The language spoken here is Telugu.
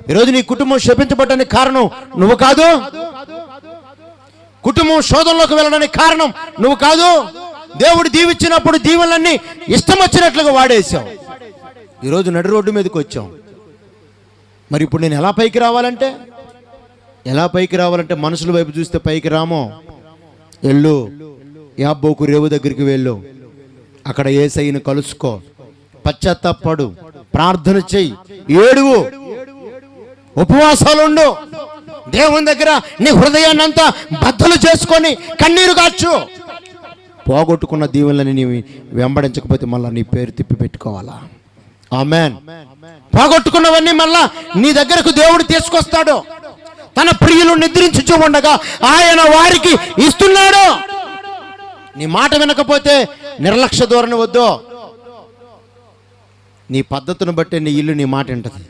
ఈరోజు నీ కుటుంబం శపించబడడానికి కారణం నువ్వు కాదు. కుటుంబం శోధనలోకి వెళ్ళడానికి కారణం నువ్వు కాదు. దేవుడు దీవించినప్పుడు దీవెనలన్నీ ఇష్టం వచ్చినట్లుగా వాడేసావు. ఈరోజు నడి రోడ్డు మీదకి వచ్చాం. మరి ఇప్పుడు నేను ఎలా పైకి రావాలంటే మనుషుల వైపు చూస్తే పైకి రామో. వెళ్ళు యాబ్బోకు రేవు దగ్గరికి వెళ్ళు, అక్కడ యేసయ్యను కలుసుకో, పశ్చాత్తాపడు, ప్రార్థన చెయ్యి, ఏడువు, ఉపవాసాలు ఉండు, దేవుని దగ్గర నీ హృదయాన్ని అంతా బద్దలు చేసుకొని కన్నీరు కాచు. పోగొట్టుకున్న దీవెనలని నీవు వెంబడించకపోతే మళ్ళీ నీ పేరు తిప్పి పెట్టుకోవాలా? ఆమేన్. పోగొట్టుకున్నవన్నీ మళ్ళా నీ దగ్గరకు దేవుడు తీసుకొస్తాడు. తన ప్రియులు నిద్రించుచూ ఉండగా ఆయన వారికి ఇస్తున్నాడు. నీ మాట వినకపోతే నిర్లక్ష్య ధోరణి వద్దు. నీ పద్ధతిని బట్టి నీ ఇల్లు నీ మాట వింటది.